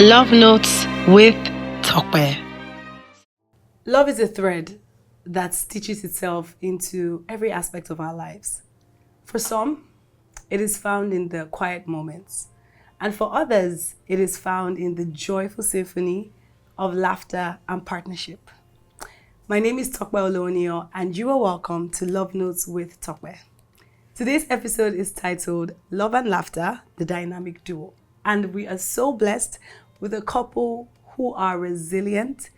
Love Notes with Tope. Love is a thread that stitches itself into every aspect of our lives. For some, it is found in the quiet moments. And for others, it is found in the joyful symphony of laughter and partnership. My name is Tope Olowoniyan, and you are welcome to Love Notes with Tope. Today's episode is titled Love and Laughter, the Dynamic Duo. And we are so blessed with a couple who are resilient,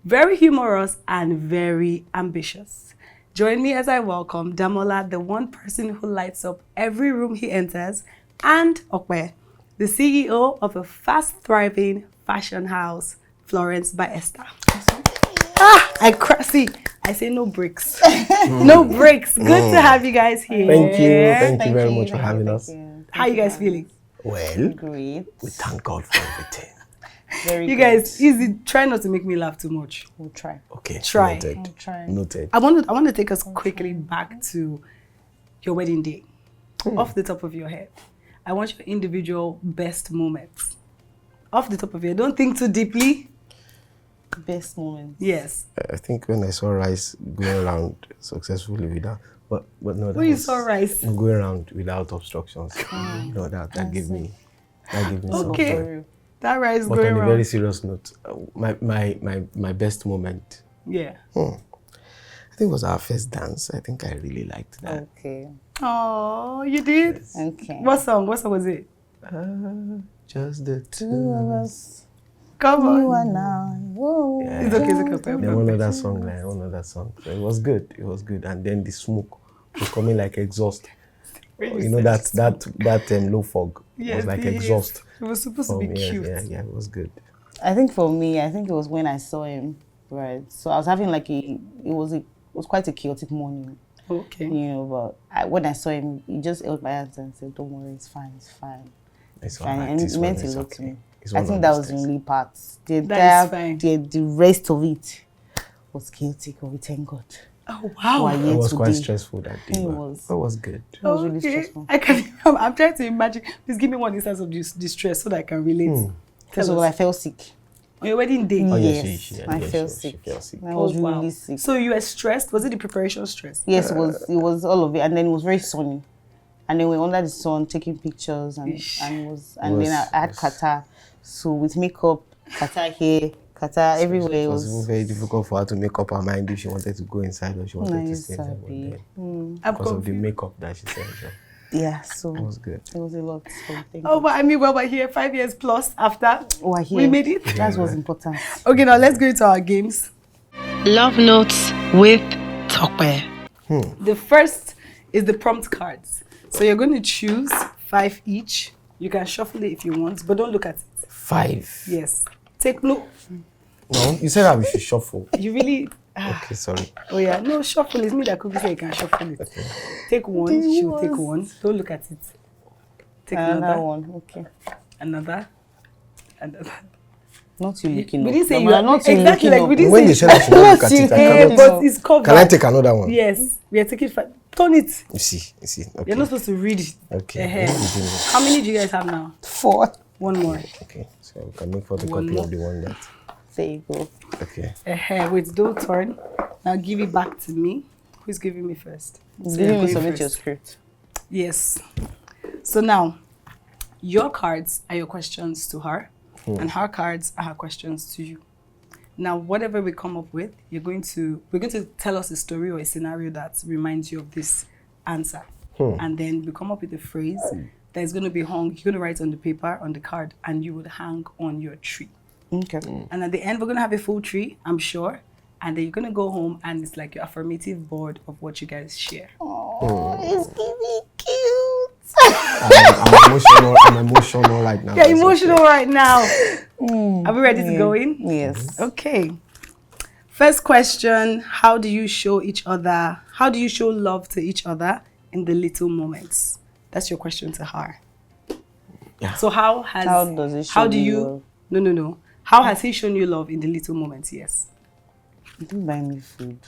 very humorous, and very ambitious. Join me as I welcome Damola, the one person who lights up every room he enters, and Ope, the CEO of a fast-thriving fashion house, Florence by Esther. I say no breaks. No breaks. Good to have you guys here. Thank you very much for having us. How are you guys feeling? Well, Great. we thank God for everything. Very You good. guys, easy. Try not to make me laugh too much. We'll try. Okay, Try. Noted. We'll try. Noted. I want to take us quickly back to your wedding day. Off the top of your head, I want your individual best moments. Off the top of your head. Don't think too deeply. Best moment. Yes. I think when I saw Rice going around successfully without, but no, that When you was- saw Rice. no, going around without obstructions. That gave me some Okay. joy. That rice But going on a wrong. very serious note, my best moment, Yeah. I think, was our first dance. I think I really liked that. Okay. Oh, you did? Okay. What song? What song was it? Just the Two two. of us. Come You on. and I. Whoa. Yeah. It's okay. Then one other song. So it was good. And then the smoke was coming like exhaust. You know that low fog was like exhaust. It was supposed to be cute. Yeah, it was good. I think for me, it was when I saw him, right? So I was having it was quite a chaotic morning, Okay. but when I saw him, he just held my hands and said, "Don't worry, it's fine. It's Fine." alright. And This it one meant a is lot to okay. me. It's I one think of that those was the things. only part. That is fine. The rest of it was chaotic, but we thank God. Oh, wow. Why, It was quite today. stressful that day. It but was. It was good. It was really Okay. stressful. I'm trying to imagine. Please give me one instance of distress so that I can relate. First of all, I felt sick. On your wedding day. Oh, yeah, Yes, she I felt she sick. felt sick. I was wow. really sick. So you were stressed? Was it the preparation stress? Yes, it was all of it, and then it was very sunny, and then we were under the sun taking pictures, and then I had catarrh, so with makeup, catarrh here, catarrh everywhere. It was even very difficult for her to make up her mind if she wanted to go inside or she wanted to stay inside. I'm Because of the confused. makeup that she said. So Yeah, so it was good. it was a lot. So thank Oh, you. but I mean, we're here 5 years plus after. We're here. We made it. That was important. Okay, now let's go into our games. Love Notes with Tope. The first is the prompt cards. So you're going to choose 5 each. You can shuffle it if you want, but don't look at it. 5. Yes. Take no. No, you said that we should shuffle. You really. Okay, sorry. Oh yeah, no shuffle. It's me that could say you can shuffle it. Okay. Take one. She'll take one. Don't look at it. Take Another another. one. Okay. Another. Not you looking. We up. didn't say Mama, you are not you exactly looking like up. we didn't When say. they said I should not look at it, I Yeah, cannot. but it's covered. Can I take another one? Yes, we are taking 5. Turn it. You see. Okay. You're not supposed to read it. Okay. Eh-heh. What did you mean? How many do you guys have now? 4. One more. Okay, so we can make photocopy One more. of the one that. There you go. Okay. Wait, don't turn. Now give it back to me. Who's giving me first? So Giving you're me going submit your first. script. Yes. So now, your cards are your questions to her, and her cards are her questions to you. Now, whatever we come up with, we're going to tell us a story or a scenario that reminds you of this answer, and then we come up with a phrase that is going to be hung. You're going to write on the paper on the card, and you would hang on your tree. Okay. And at the end, we're going to have a full tree, I'm sure. And then you're going to go home and it's like your affirmative board of what you guys share. Oh, it's giving cute. I'm emotional right now. You're It's emotional okay. right now. Are we ready to go in? Yes. Okay. First question, how do you show love to each other in the little moments? That's your question to her. Yeah. So how does it show you love? No. How has he shown you love in the little moments? Yes. He didn't buy me food.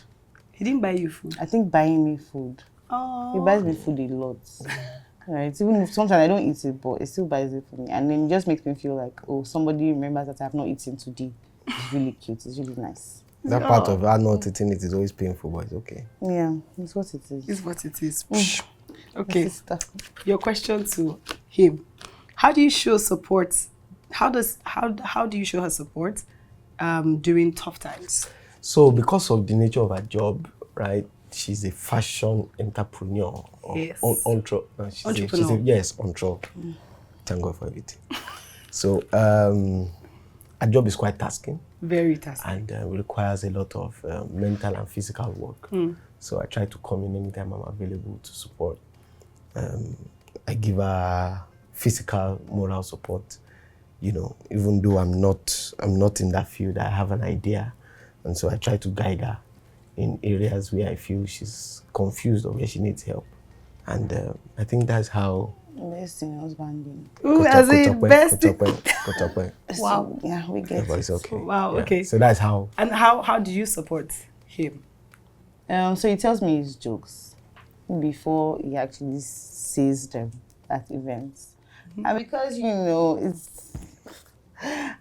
He didn't buy you food. I think buying me food. Oh. He buys me food a lot. Right. Even if sometimes I don't eat it, but it still buys it for me. And then it just makes me feel like, oh, somebody remembers that I have not eaten today. It's really cute. It's really nice. That part of her not eating it is always painful, but it's okay. Yeah, it's what it is. It's what it is. Okay. Your question to him. How do you show support? How do you show her support during tough times? So because of the nature of her job, right? She's a fashion entrepreneur. Yes. Entrepreneur. Thank God for everything. So her job is quite tasking. Very tasking. And requires a lot of mental and physical work. So I try to come in anytime I'm available to support. I give her physical, moral support. You know, even though I'm not in that field, I have an idea, and so I try to guide her in areas where I feel she's confused or where she needs help. And I think that's how. Best in husbanding. As in best. Wow. Yeah, we get it. It's okay. Wow. Yeah. Okay. So that's how. And how do you support him? So he tells me his jokes before he actually says them at events. And because, you know,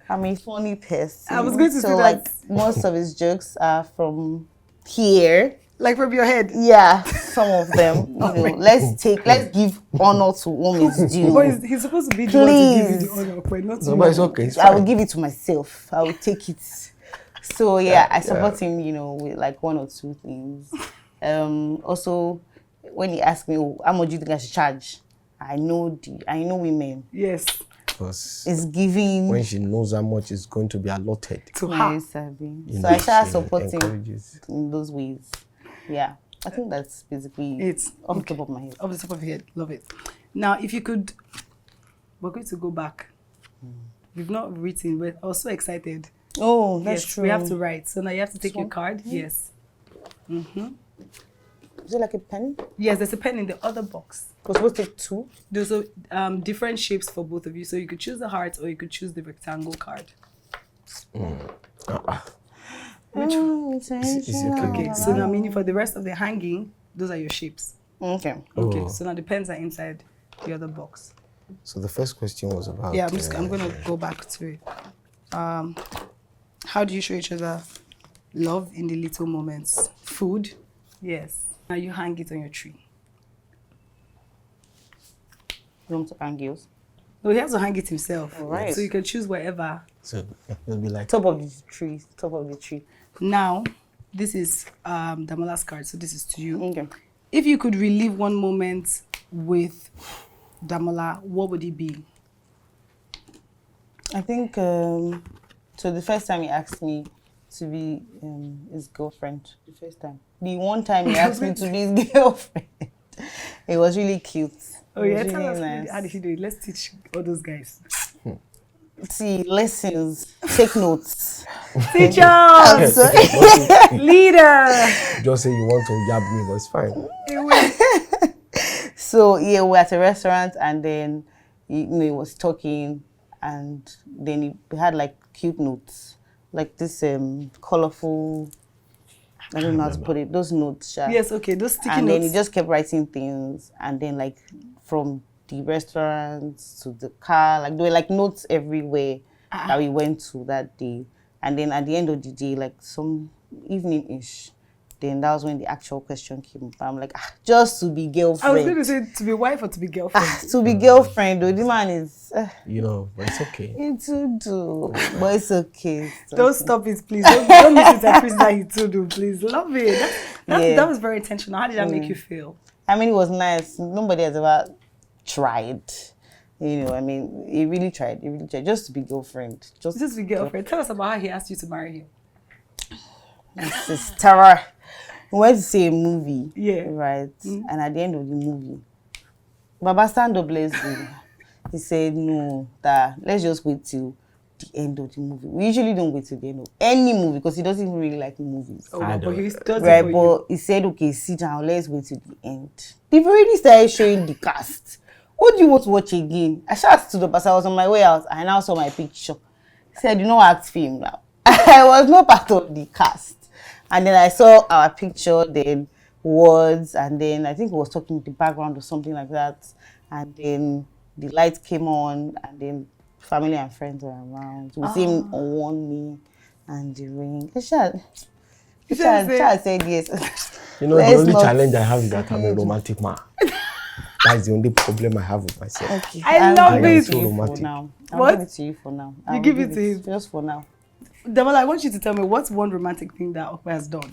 I'm a funny person. I was going to say that. Like, most of his jokes are from here. Like from your head? Yeah, some of them. You know, let's give honor to whom it's due. But he's supposed to be the one to give you the honor, but not to but it's okay. It's I will give it to myself. I will take it. So yeah, I support him, you know, with like one or two things. Also, when he asked me, oh, how much do you think I should charge? I know women. Yes. It's giving. When she knows how much is going to be allotted to her. Yes, so I start supporting in those ways. Yeah. I think that's basically it's off the top of my head. Off the top of your head. Love it. Now, if you could, we're going to go back. We've not written, but I was so excited. Oh, that's true. We have to write. So now you have to take your card. Yes. Is it like a pen? Yes, there's a pen in the other box. We're supposed to take two? There's different shapes for both of you. So you could choose the heart or you could choose the rectangle card. Which one? Okay, so now meaning for the rest of the hanging, those are your shapes. Okay. Okay, so now the pens are inside the other box. So the first question was about... Yeah, I'm going to go back to it. How do you show each other love in the little moments? Food? Yes. Now you hang it on your tree. You want to hang yours? No, he has to hang it himself. All right. So you can choose wherever. So it'll be like... Top of the tree. Now, this is Damola's card, so this is to you. Okay. If you could relive one moment with Damola, what would it be? I think, so the first time he asked me to be his girlfriend, the one time he asked me to be his girlfriend, it was really cute. Oh yeah, tell us, nice. How did he do it? Let's teach all those guys. See, lessons, take notes. Teachers! Leader! Just say you want to yab me, but it's fine. So yeah, we're at a restaurant and then he was talking and then he had like cute notes. Like this colorful, I don't know how to put it, those notes. Yes, okay, those sticky notes. And then he just kept writing things and then like from the restaurant to the car, like there were like notes everywhere that we went to that day. And then at the end of the day, like some evening-ish, then that was when the actual question came up. I'm like, just to be girlfriend. I was going to say to be wife or to be girlfriend. To be girlfriend, though, the man is... you know, but it's okay. It's do, but it's okay. Don't stop it, please. Don't misinterpret that he do, please. Love it. That was very intentional. How did that make you feel? I mean, it was nice. Nobody has ever tried. You know, I mean, he really tried. Just to be girlfriend. Just to be girlfriend. Tell us about how he asked you to marry him. Sister, we went to see a movie. Yeah. Right? And at the end of the movie, Baba stand up, let's go. He said, no, let's just wait till the end of the movie. We usually don't wait till the end of any movie because he doesn't even really like movies. Oh, but he does right, but he said, okay, sit down, let's wait till the end. They've already started showing the cast. What do you want to watch again? I shouted to the person. I was on my way out. I now saw my picture. He said, you know, act film now. I was not part of the cast. And then I saw our picture, then words, and then I think he was talking in the background or something like that. and then the light came on, and then family and friends were around. We see him on one knee and the ring. Child said yes. You know, the only challenge I have is that I'm a romantic man. That's the only problem I have with myself. Okay. I love it. So romantic. I'll What? give it to you for now. You give it to him? Just for now. Damola, I want you to tell me what's one romantic thing that Ope has done.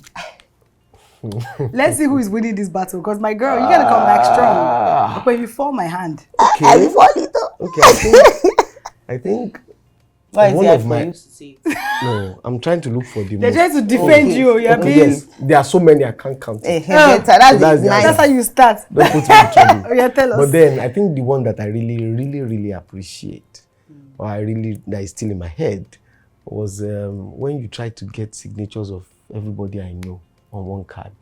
Let's see who is winning this battle. Because my girl, you gotta come back strong. Ope, you fall my hand. Okay. Okay, I think Why is one it of hard my for you to say it? no, I'm trying to look for the They're most. trying to defend you. You're Okay, being. yes, there are so many I can't count. That's that's nice. the That's how you start. Don't put me in trouble. Oh, yeah, tell us. But then I think the one that I really appreciate, or that is still in my head, was when you try to get signatures of everybody I know on one card.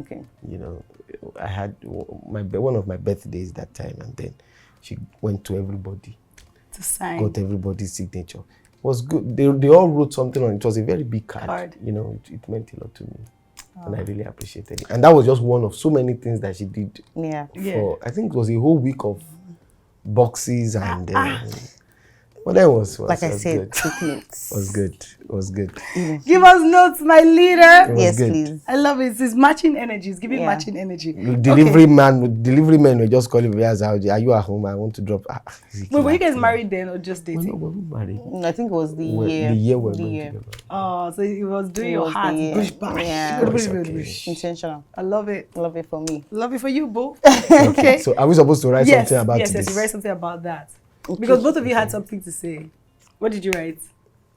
Okay. You know, I had one of my birthdays that time, and then she went to everybody, To sign. got everybody's signature. It was good. They all wrote something on it. It was a very big card. You know, it meant a lot to me. And I really appreciated it. And that was just one of so many things that she did. Yeah. For, I think it was a whole week of boxes and but that was Like I was said, good. take notes. It was good. Give us notes, my leader. It was Yes, good. please. I love it. It's matching energy. It's giving Yeah. matching energy. Delivery men were just calling me as are you at home? I want to drop. Wait, were you guys married then or just We're dating? not married. I think it was the The year. year we're the going year. together. Oh, so it was doing It your was heart. the- Push back. yeah. Push, It's push, okay. push. Intentional. I love it. Love it for me. Love it for you, boo. Okay. So are we supposed to write yes, something about yes, this? Yes, write something about that. Okay. Because both of you had something to say. What did you write?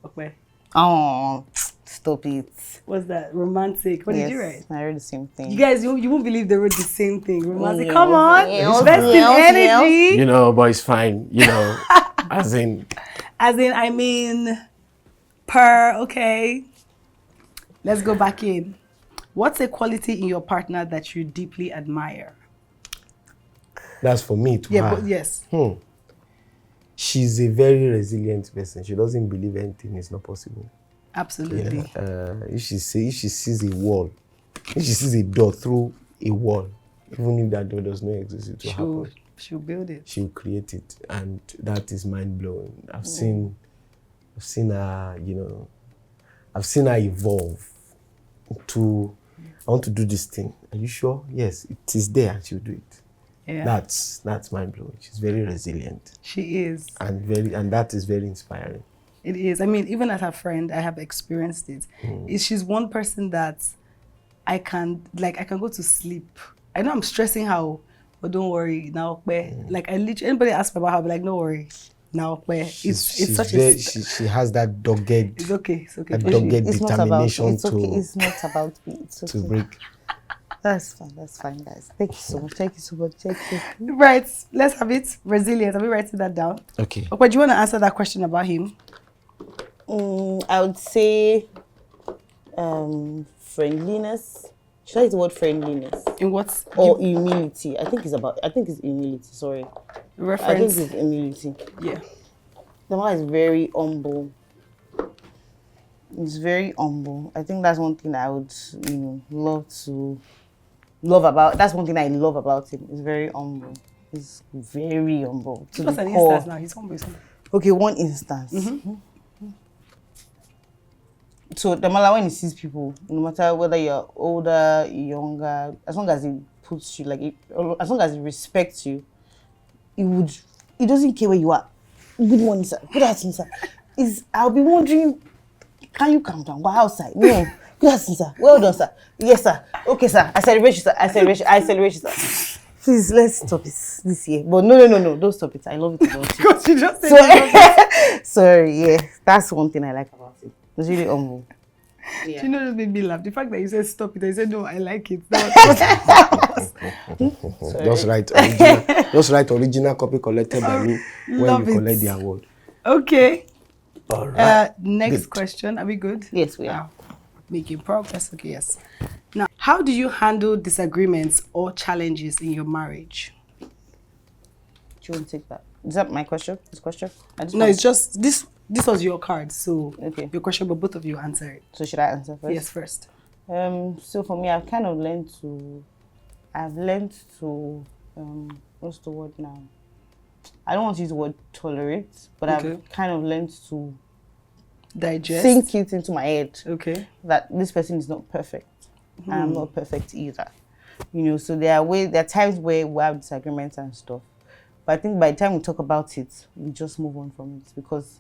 Okay. Oh, stop it. What's that? Romantic. What did you write? I read the same thing. You guys, you won't believe they wrote the same thing. Romantic. Yeah. Come on. Yeah. Invest in Yeah. energy. You know, but it's fine. You know, as in. I mean, per, okay. Let's go back in. What's a quality in your partner that you deeply admire? That's for me to Yeah, her. but yes. She's a very resilient person. She doesn't believe anything is not possible. Absolutely. If she sees a wall, if she sees a door through a wall, even if that door does not exist, it will happen. She'll build it. She'll create it, and that is mind blowing. I've seen her, you know, I've seen her evolve to, I want to do this thing. Are you sure? Yes, it is there, and she'll do it. Yeah. That's mind blowing. She's very resilient, She is. and that is very inspiring. It is. I mean, even as a friend, I have experienced it. She's one person that I can go to sleep. I know I'm stressing her, but don't worry. Now, like I literally, anybody asks me about her, I'll be like, no worry. Now, it's such a. She has that dogged. It's okay. It's okay. That dogged It's not about. determination It's okay. It's not about me. It's okay. to break. That's fine, guys. Thank you so much. Thank you so much. Thank you. Right. Let's have it. Resilient. Are we writing that down? Okay. Okay. Do you want to answer that question about him? I would say friendliness. Should I use the word friendliness? In what Or humility. I think it's humility, sorry. I think reference? it's humility. Yeah. Damola is very humble. He's very humble. I think that's one thing I would, love about. That's one thing I love about him. He's very humble. He's very humble. To What's the an core. instance now? He's humble. Okay, one instance. So Damola, when he sees people, no matter whether you're older, younger, as long as he puts you as long as he respects you, he doesn't care where you are. Good morning, sir. Good afternoon, sir. I'll be wondering, can you calm down? Go outside. No. Good afternoon, sir. Well done, sir. Yes, sir. Okay, sir. I celebrate you, sir. I celebrate you, sir. Please, let's stop this year. But no. Don't stop it. I love it about you. Because you just said Sorry, yeah. That's one thing I like about it. It's really humble. Yeah. You know, just made me laugh. The fact that you said stop it, I said no, I like it. Just write original copy collected by me when love you it. collect the award. Okay. All right. Next Good. question. Are we good? Yes, we are. Making progress. Okay, yes. Now, how do you handle disagreements or challenges in your marriage? Do you want to take that? Is that my question? This question? No, it's just this. This was your card, so Okay. your question, but both of you answer it. So should I answer first? Yes, first. So for me, I've learned to, what's the word now? I don't want to use the word tolerate, but I've kind of learned to sink it into my head that this person is not perfect. And I'm not perfect either. You know, so there are times where we have disagreements and stuff. But I think by the time we talk about it, we just move on from it, because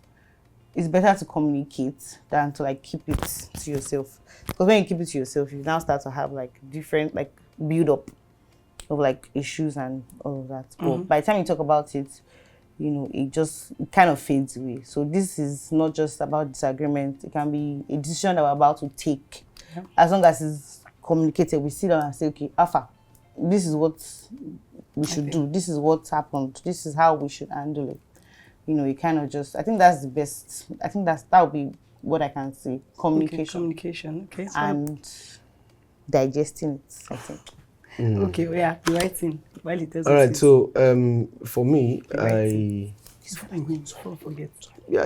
it's better to communicate than to like keep it to yourself. Because when you keep it to yourself, you now start to have like different like build up of like issues and all of that. But by the time you talk about it, you know, it kind of fades away. So this is not just about disagreement. It can be a decision that we're about to take. Yeah. As long as it's communicated, we sit down and say, okay, Alpha, this is what we should do. This is what's happened. This is how we should handle it. You know, you kind of just, I think that's the best. I think that would be what I can say. Communication. Okay. And digesting it, I think. Okay, yeah, writing. While it does. All right, so for me,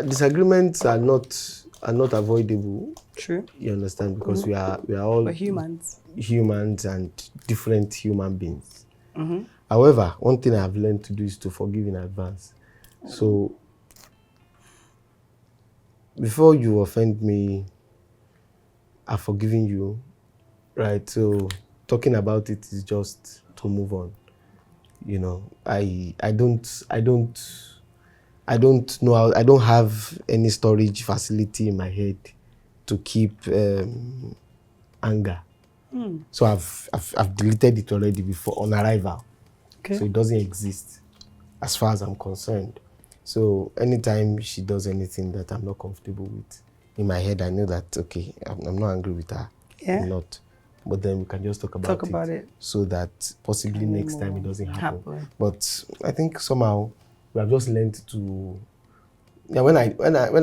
disagreements are not avoidable. True. You understand, because we are all humans and different human beings. However, one thing I have learned to do is to forgive in advance. So before you offend me, I've forgiven you, right? So talking about it is just to move on. You know, I don't know how, I don't have any storage facility in my head to keep anger. So I've deleted it already before on arrival. Okay. So it doesn't exist as far as I'm concerned. So anytime she does anything that I'm not comfortable with, in my head I know that, okay, I'm not angry with her. Yeah. I'm not. But then we can just talk about it so that possibly next time it doesn't happen. But I think somehow we have just learned to, when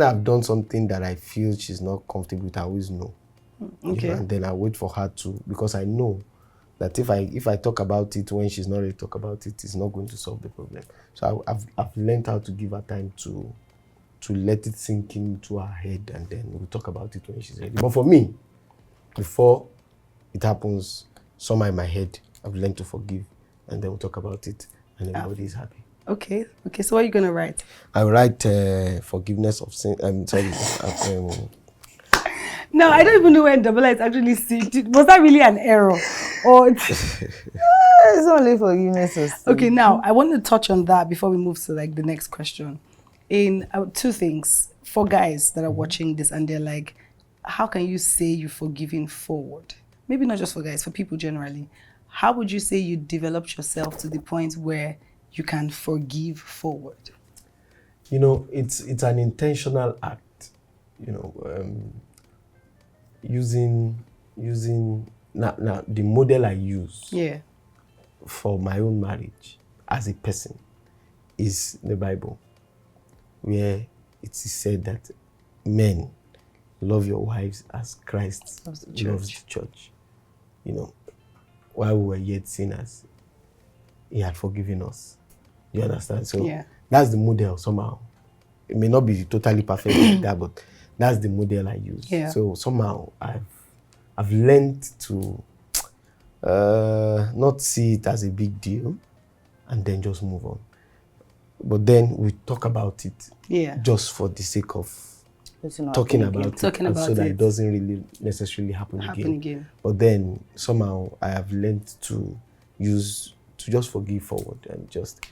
I've done something that I feel she's not comfortable with, I always know. Okay. And then I wait for her to, because I know that if I talk about it when she's not ready to talk about it, it's not going to solve the problem. So I've learned how to give her time to let it sink into her head, and then we'll talk about it when she's ready. But for me, before it happens, somewhere in my head, I've learned to forgive, and then we'll talk about it, and everybody is happy. Okay. So what are you gonna write? I write forgiveness of sin. No, I don't even know when Damola is actually sick. Was that really an error? Or it's only forgiveness. Okay, now I want to touch on that before we move to like the next question. In two things for guys that are watching this and they're like, how can you say you're forgiving forward? Maybe not just for guys, for people generally. How would you say you developed yourself to the point where you can forgive forward? You know, it's an intentional act. You know, using now the model I use for my own marriage as a person is the Bible, where it is said that men love your wives as Christ loves the church. You know, while we were yet sinners, he had forgiven us. You understand? So that's the model somehow. It may not be totally perfect like that, but that's the model I use. Yeah. So somehow I've learned to not see it as a big deal and then just move on. But then we talk about it just for the sake of talking about it, so that it doesn't really necessarily happen again. But then somehow I have learned to just forgive forward and just.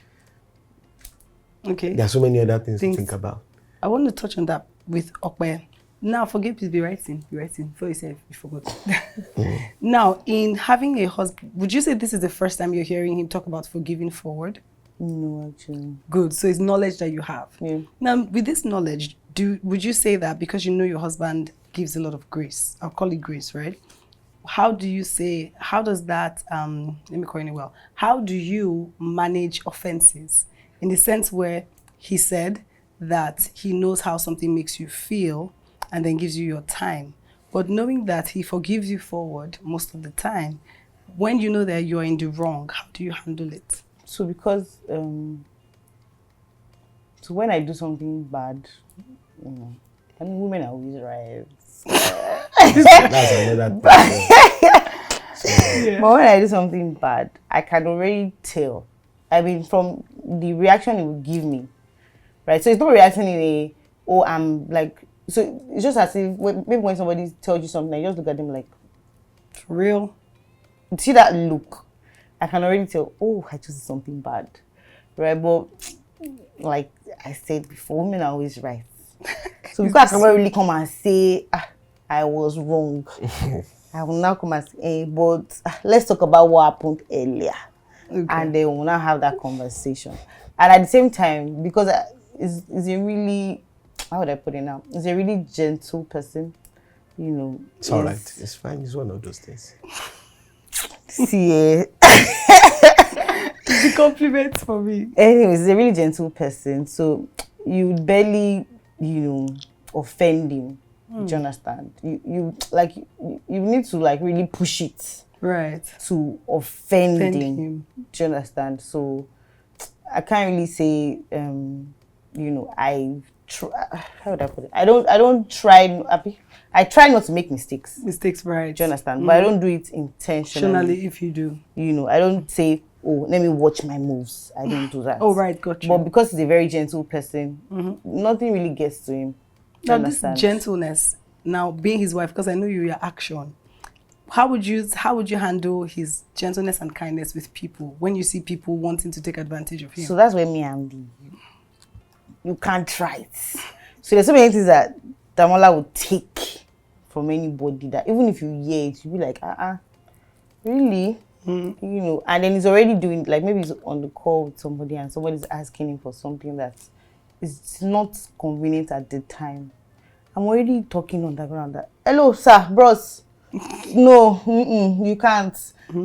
Okay. There are so many other things to think about. I want to touch on that with Ope. Now, forgive, please be writing. Before you say you forgot. Now, in having a husband, would you say this is the first time you're hearing him talk about forgiving forward? No, actually. Good. So it's knowledge that you have. Yeah. Now, with this knowledge, would you say that because you know your husband gives a lot of grace, I'll call it grace, right? How does that, let me coin it well, how do you manage offenses? In the sense where he said that he knows how something makes you feel and then gives you your time. But knowing that he forgives you forward most of the time, when you know that you're in the wrong, how do you handle it? So because, so when I do something bad, you know, I mean, women are always right. That's another thing. But when I do something bad, I can already tell. I mean, from the reaction it would give me, right? So it's not reacting in a, oh, I'm like, so it's just as if maybe when somebody tells you something, you just look at them like, For real? see that look, I can already tell, oh, I just did something bad, right? But like I said before, women are always right. So because I cannot really come and say, I was wrong. I will now come and say, but let's talk about what happened earlier. Okay. And then we'll now have that conversation. And at the same time, because it's a really, how would I put it now? It's a really gentle person, you know. It's all right. It's fine. It's one of those things. See, The compliments for me. anyways, he's a really gentle person. So you would barely, offend him. Do you understand? You need to like really push it. Right. To offend Offend him. him. Do you understand? So I can't really say, how would I put it? I try not to make mistakes. Mistakes, right. Do you understand? But I don't do it intentionally. Intentionally, if you do. I don't say, oh, let me watch my moves. I don't do that. Oh, right, got you. But because he's a very gentle person, nothing really gets to him. Do you Now, this understand? gentleness, now being his wife, because I know your action, how would you handle his gentleness and kindness with people when you see people wanting to take advantage of him? So that's where me and you can't try it. So there's so many things that Damola would take from anybody that even if you hear it, you'll be like, really? And then he's already doing, like maybe he's on the call with somebody and somebody's asking him for something that is not convenient at the time. I'm already talking on the ground that, hello, sir, bros. No, you can't.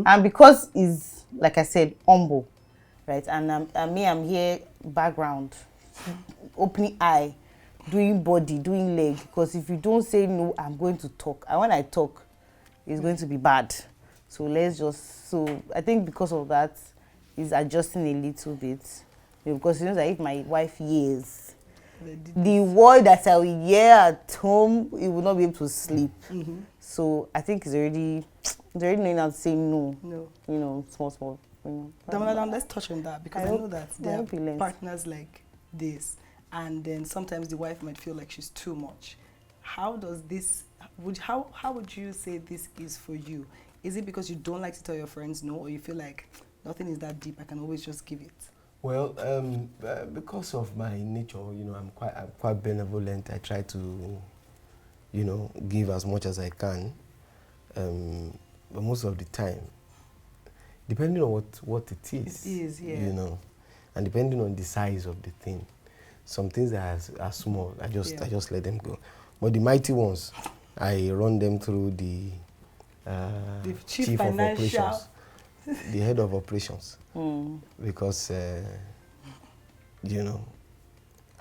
And because he's, like I said, humble, right? And I'm here, background, opening eye, doing body, doing leg. Because if you don't say no, I'm going to talk. And when I talk, it's going to be bad. So I think because of that, he's adjusting a little bit. Because he knows that if my wife hears, the word that I will hear at home, he will not be able to sleep. So I think he's already knowing how to say no. No. Small. Damola, let's touch on that because I know that there are partners like this, and then sometimes the wife might feel like she's too much. How would you say this is for you? Is it because you don't like to tell your friends no, or you feel like nothing is that deep, I can always just give it? Well, because of my nature, I'm quite benevolent. I try to, give as much as I can. But most of the time, depending on what it is, yeah. And depending on the size of the thing, some things that are small, I just let them go. But the mighty ones, I run them through the chief of operations, the head of operations, because I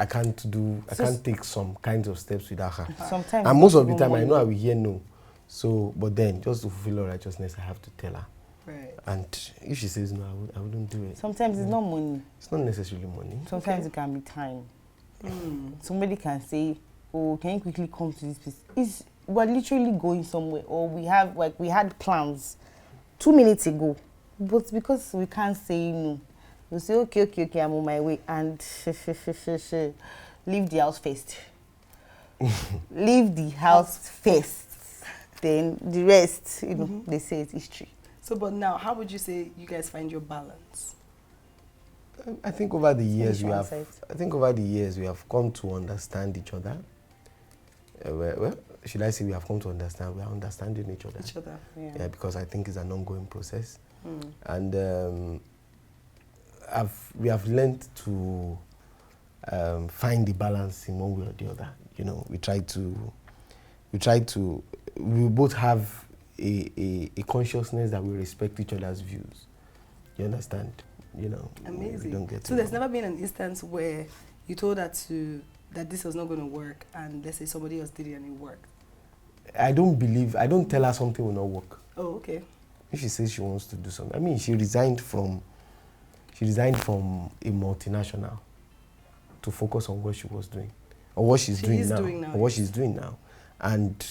can't take some kinds of steps without her. Sometimes, and most of the time I know I will hear no. So, but then just to fulfill her righteousness, I have to tell her. Right. And if she says no, I wouldn't do it. Sometimes it's not money. It's not necessarily money. Sometimes it can be time. Somebody can say, oh, can you quickly come to this place? We're literally going somewhere, or we had plans 2 minutes ago, but because we can't say no, we'll say, okay, I'm on my way, and leave the house first. Leave the house first. Then the rest, they say it's history. So, but now, how would you say you guys find your balance? I think over the years we have come to understand each other. Well, should I say we have come to understand? We are understanding each other. Yeah, because I think it's an ongoing process, and we have learned to find the balance in one way or the other. We both have a consciousness that we respect each other's views. You understand? Amazing. We don't get so there's never been an instance where you told her that this was not going to work, and let's say somebody else did it and it worked. I don't tell her something will not work. Oh, okay. If she says she wants to do something, I mean, she resigned from a multinational to focus on what she was doing, or what she's doing now. And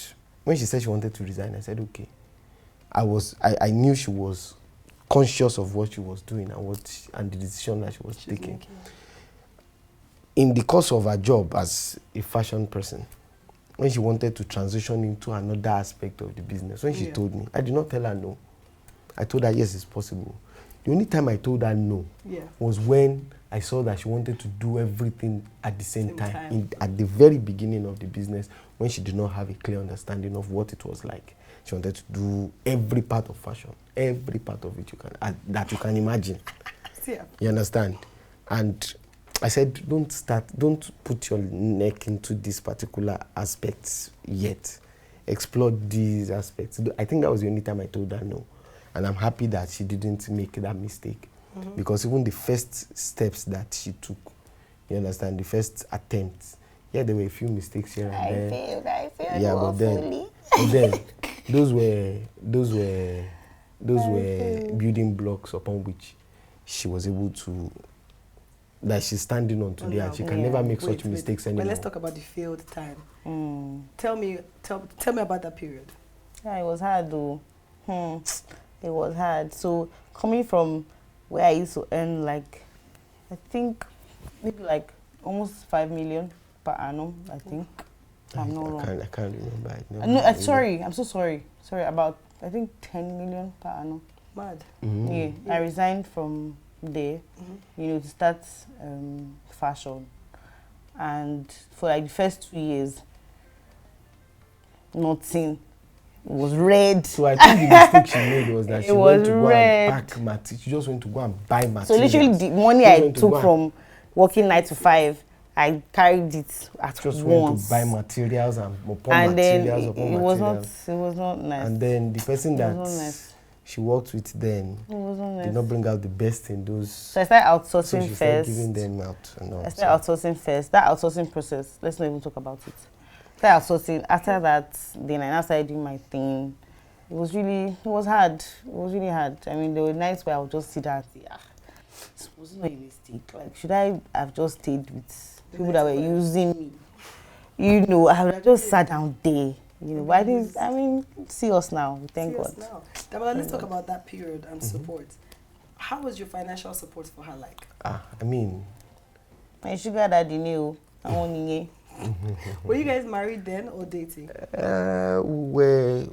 when she said she wanted to resign, I said okay. I knew she was conscious of what she was doing and the decision that she was taking. In the course of her job as a fashion person, when she wanted to transition into another aspect of the business, when she told me, I did not tell her no. I told her yes, it's possible. The only time I told her no was when I saw that she wanted to do everything at the same time. At the very beginning of the business, when she did not have a clear understanding of what it was like. She wanted to do every part of fashion, every part of it that you can imagine. You understand? And I said, don't put your neck into these particular aspects yet. Explore these aspects. I think that was the only time I told her no. And I'm happy that she didn't make that mistake. Because even the first steps that she took, you understand, the first attempts, there were a few mistakes here and there. I failed. But then those were building blocks upon which she was able to, that she's standing on today, and she can never make such mistakes anymore. But let's talk about the failed time. Tell me about that period. Yeah, it was hard though. It was hard. So coming from where I used to earn I think maybe almost 5 million per annum, I think. I'm not wrong. I can't remember it. No, sorry, I'm so sorry. Sorry, about I think 10 million per annum. Mad. Yeah, I resigned from there, to start fashion. And for the first 2 years, nothing. It was red. So I think the mistake she made was that she went to go red. and pack material. She just went to go and buy materials. So literally the money I took from working 9 to 5, I carried it at just once. Went to buy materials and upon and materials then upon it materials. was not nice. And then the person that nice. she worked with then did not bring out the best in those. So I started outsourcing so she first. started giving them out and all. I started outsourcing first. That outsourcing process, let's not even talk about it. Started outsourcing. After that, then I now started doing my thing. It was hard. It was really hard. I mean, there were nights where I would just sit there and say, it wasn't a mistake. Should I have just stayed with people that were using me? I would have just sat down there. Why did see us now? Thank God. Damola, let's talk about that period and support. How was your financial support for her like? My sugar daddy knew. I want Were you guys married then or dating? We're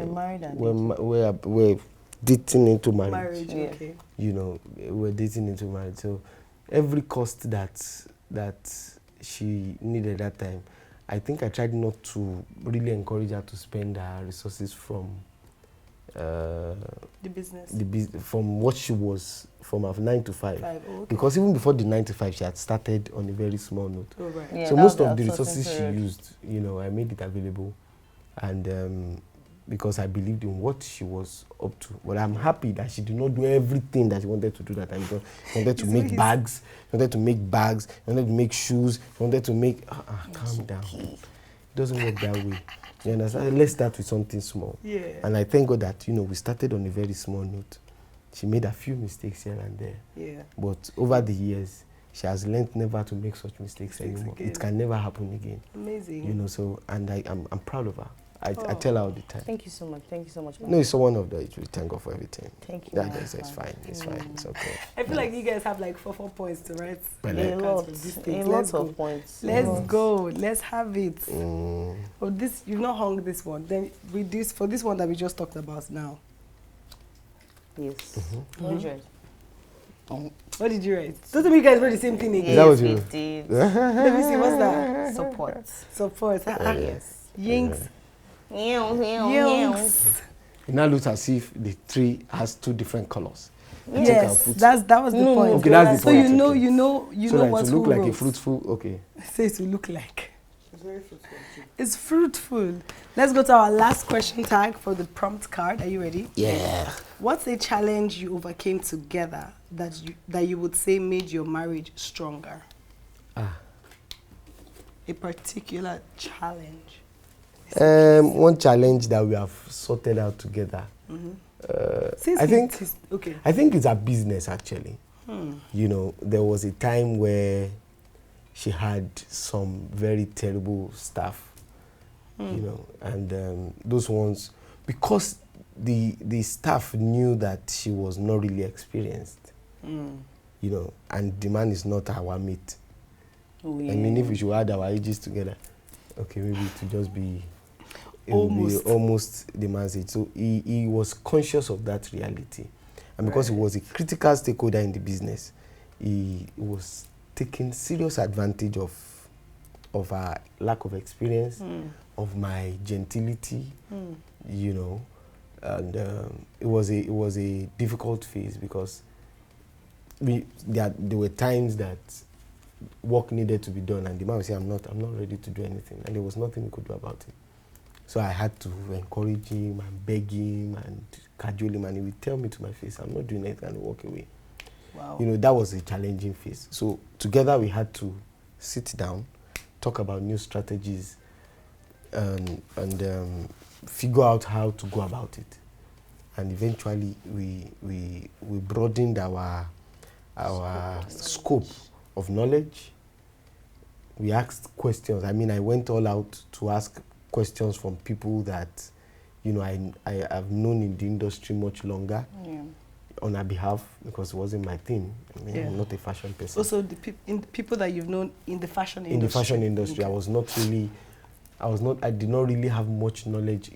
married and we're dating into marriage. Marriage, okay. We're dating into marriage. So every cost that she needed that time, I think I tried not to really encourage her to spend her resources from the business. From what she was from her 9 to 5. Okay. Because even before the 9 to 5, she had started on a very small note. Oh, right. Yeah, so most of the resources she used, I made it available, and because I believed in what she was up to. But I'm happy that she did not do everything that she wanted to do that time. Because she wanted to make bags, she wanted to make shoes, she wanted to make. Calm down. It doesn't work that way. You understand? Let's start with something small. Yeah. And I thank God that we started on a very small note. She made a few mistakes here and there. Yeah. But over the years, she has learned never to make such mistakes anymore. Again. It can never happen again. Amazing. So and I'm proud of her. I tell her all the time. Thank you so much. Thank you so much. No, it's one of the. We thank God for everything. Thank you. That is, it's fine. It's fine. It's okay. I feel like you guys have 4 points to write. A lot of points. Let's go. Let's have it. Oh, this you've not hung this one. Then for this one that we just talked about now. Yes. What did you write? What did you write? Doesn't mean you guys wrote the same thing again. That was we you. did. Let me see. What's that? Support. Yes. Yinks. Yinks. It now looks as if the tree has 2 different colors. Yes, that was the point. Okay, that's the point. So you know what to look like a fruitful. Okay. Say it will look like. It's very fruitful. It's fruitful. Let's go to our last question tag for the prompt card. Are you ready? Yeah. What's a challenge you overcame together that you would say made your marriage stronger? A particular challenge. One challenge that we have sorted out together. I think it's a business actually. There was a time where she had some very terrible staff, and those ones, because the staff knew that she was not really experienced, you know, and the man is not our mate. Oh, yeah. I mean, if we should add our ages together, okay, maybe it would just be, it would be almost the man's age. So he was conscious of that reality. And because he was a critical stakeholder in the business, he was taking serious advantage of our lack of experience, of my gentility, you know. And it was a difficult phase because there were times that work needed to be done, and the man would say, I'm not ready to do anything, and there was nothing he could do about it. So I had to encourage him and beg him and cajole him, and he would tell me to my face, I'm not doing anything, and walk away. Wow. You know, that was a challenging phase. So together we had to sit down, talk about new strategies, and figure out how to go about it. And eventually we broadened our scope of knowledge. We asked questions. I mean, I went all out to ask questions from people that, you know, I have known in the industry much longer, on her behalf, because it wasn't my thing. I mean, I'm not a fashion person. Also, the people that you've known in the fashion industry. In the fashion industry, okay. I did not really have much knowledge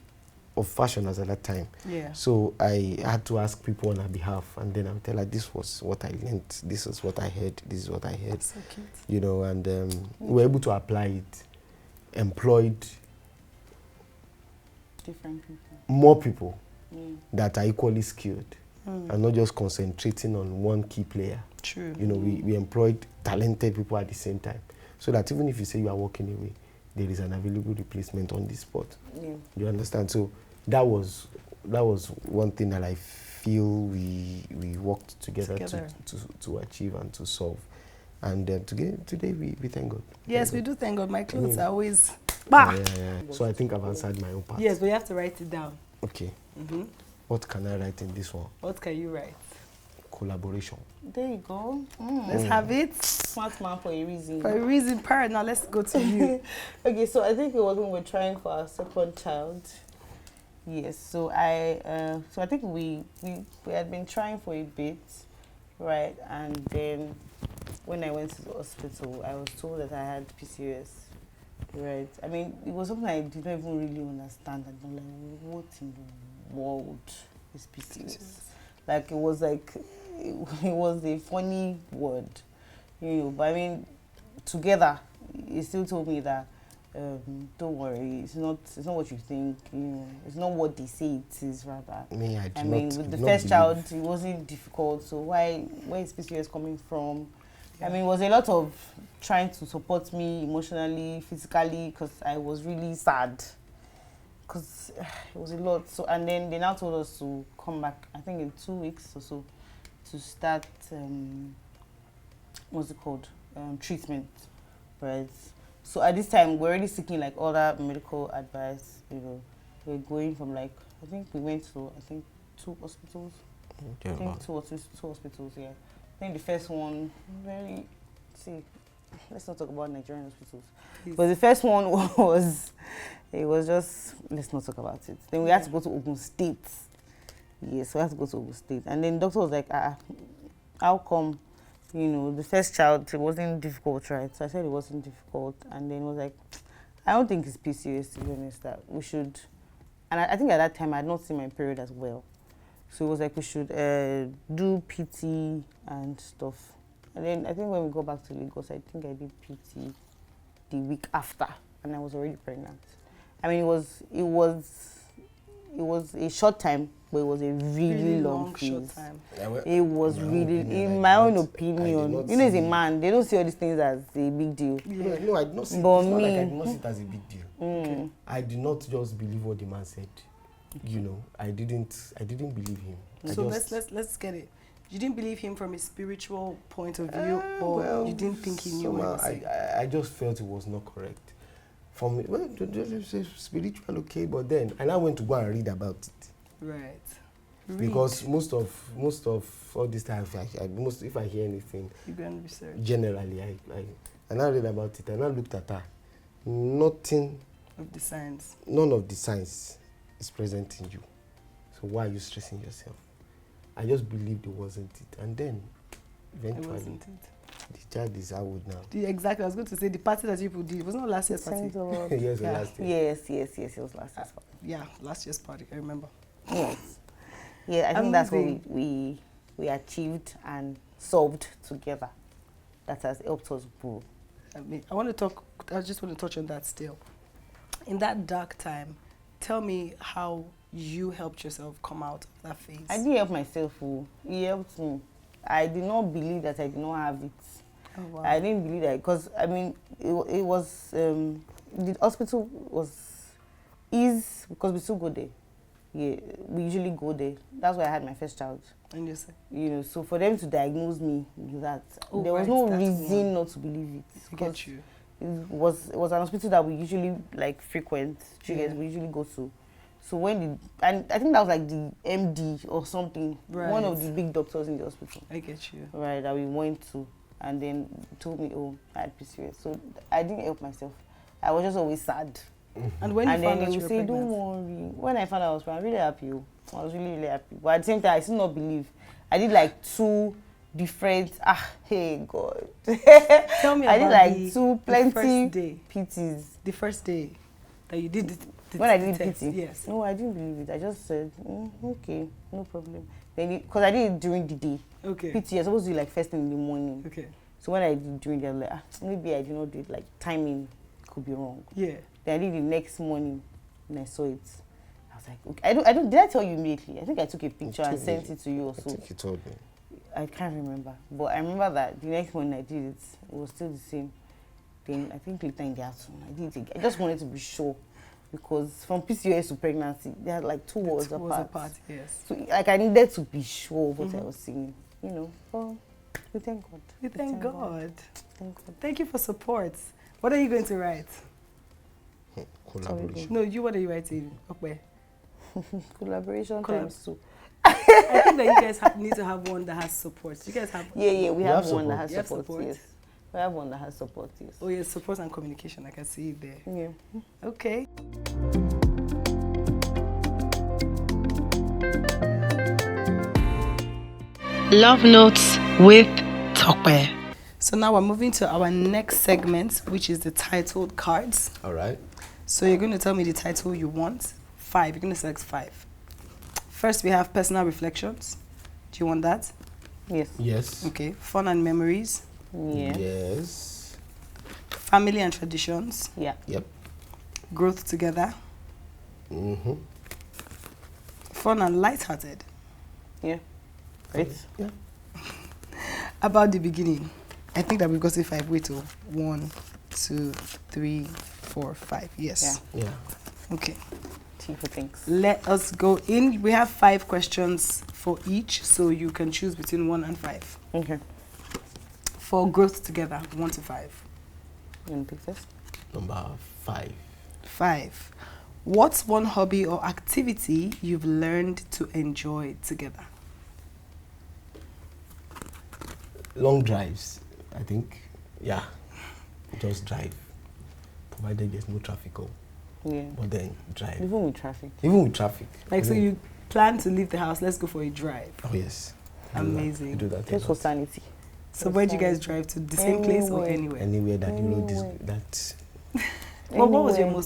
of fashion as at that time. Yeah. So I had to ask people on her behalf, and then I would tell her, this was what I learned, this is what I heard, this is what I heard. That's so cute. You know, and we were able to apply it, employed Different people. more people that are equally skilled, and not just concentrating on one key player. True. You know, we employed talented people at the same time, so that even if you say you are walking away, there is an available replacement on the spot. Yeah. You understand? So that was one thing that I feel we worked together. To achieve and to solve. And today we thank God. Yes, we do thank God. My clothes are always... Yeah. So I think I've answered my own part. Yes, but you have to write it down. Okay. What can I write in this one? What can you write? Collaboration. There you go. Let's have it. Smart man for a reason. For a reason, parent. Now let's go to you. Okay, so I think it was when we were trying for our second child. Yes, so I think we had been trying for a bit, right? And then when I went to the hospital, I was told that I had PCOS, right? I mean, it was something I did not even really understand. I'm like, what in the world is PCOS? Like, it was a funny word, you know. But I mean, together, it still told me that don't worry, it's not what you think, you know. It's not what they say it is, rather. I mean, with the first child, it wasn't difficult. So where is PCOS coming from? Yeah. I mean, it was a lot of trying to support me emotionally, physically, because I was really sad. Because it was a lot. So, and then they now told us to come back, I think in 2 weeks or so, to start, what's it called? Treatment, right? So at this time, we're already seeking like other medical advice, you know. We're going from like, I think we went to, 2 hospitals. Yeah, I think two hospitals, yeah. I think the first one, let's not talk about Nigerian hospitals. Please. But the first one was just, let's not talk about it. Then we had to go to Ogun State. Yes, we had to go to Ogun State. And then the doctor was like, how come, you know, the first child, it wasn't difficult, right? So I said it wasn't difficult. And then he was like, I don't think it's PCOS, to be honest, that we should, and I think at that time I had not seen my period as well. So it was like we should do PT and stuff. And then I think when we go back to Lagos, I think I did PT the week after, and I was already pregnant. I mean, it was a short time, but it was a really long phase. It was really, in my own opinion, you know, as a man, they don't see all these things as a big deal. Yeah. No, I did not see it. But it's not me, like I did not see it as a big deal. Okay. I did not just believe what the man said. You know, I didn't believe him. So let's get it. You didn't believe him from a spiritual point of view, or well, you didn't think he knew what he was saying? I just felt it was not correct. For me, well, spiritual, okay, but then I now went to go and read about it. Right. Because most of all this time, if I hear anything, you go and research. Generally, I now read about it. I now looked at her. Nothing of the signs. None of the signs is present in you. So why are you stressing yourself? I just believed it wasn't it. And then, It eventually, wasn't it. the child is how old now. Exactly. I was going to say the party that people did. It was not last year's party. Yes, Yeah. last year. Yes, it was last year's party. Yeah, last year's party. I remember. Yes. Yeah, I think that's what Amazing. we achieved and solved together. That has helped us grow. I just want to touch on that still. In that dark time, tell me how you helped yourself come out of that phase. I didn't help myself. He helped me. I did not believe that I did not have it. Oh, wow. I didn't believe that because I mean it was the hospital is because we still go there. Yeah, we usually go there. That's why I had my first child. And you say, So for them to diagnose me with that, Oh, there was right, no that's reason one. not to believe it. I Because get you. it was an hospital that we usually like frequent. Yeah. We usually go to. So and I think that was like the MD or something, one of Right. the big doctors in the hospital, I get you. right? That we went to, and then told me, oh, I had PCOS. So I didn't help myself. I was just always sad. And when you And found then out he you would were say, pregnant, don't worry. When I found out I was pregnant, I'm really happy. I was really, really happy. But at the same time, I still not believe. I did like 2 different, hey God. tell me I did about like the 2 plenty first day. PTs. The first day that you did the When I did test. PT? Yes. No, I didn't believe it. I just said, okay, no problem. Then, because I did it during the day. Okay. PT, you're supposed to do like first thing in the morning. Okay. So when I did during the day, I was like, maybe I did not do it, like timing could be wrong. Yeah. Then I did the next morning and I saw it. I was like, okay, did I tell you immediately? I think I took a picture and sent it to you I also. think you told me. I can't remember. But I remember that the next morning I did it, it was still the same. Then I think later in the afternoon, I did it again. I just wanted to be sure. Because from PCOS to pregnancy, they had like 2 words Two apart. was apart, yes. So like I needed to be sure of what I was saying. Well, we thank God. We thank God. Thank God. Thank you for support. What are you going to write? Collaboration. No, what are you writing? Okay. Collaboration times 2. I think that you guys need to have one that has support. You guys have. Yeah, we have one support. that has You have support, support? yes. We have one that has support, yes. Oh yes, support and communication. I can see it there. Yeah. Okay. Love Notes with Tope. So now we're moving to our next segment, which is the titled cards. All right. So you're going to tell me the title you want. 5. You're going to select 5. First, we have personal reflections. Do you want that? Yes. Yes. Okay. Fun and memories. Yeah. Yes. Family and traditions. Yeah. Yep. Growth together. Mm-hmm. Fun and lighthearted. Yeah. Right? Yeah. About the beginning. I think that we've got 5. Wait till 1, 2, 3, 4, 5. Yes. Yeah. Okay. Tea for things. Let us go in. We have 5 questions for each, so you can choose between 1 and 5. Okay. For growth together, 1 to 5. You want to pick first? Number 5. 5. What's one hobby or activity you've learned to enjoy together? Long drives, I think. Yeah. Just drive. Provided there's no traffic. Yeah. But then drive. Even with traffic. Even with traffic. Like, so you plan to leave the house, let's go for a drive. Oh yes. Amazing. I do that. Just for sanity. So where do you guys drive to? The same place or anywhere? Anywhere that you know this Anywhere. that. Well, what was your Anywhere.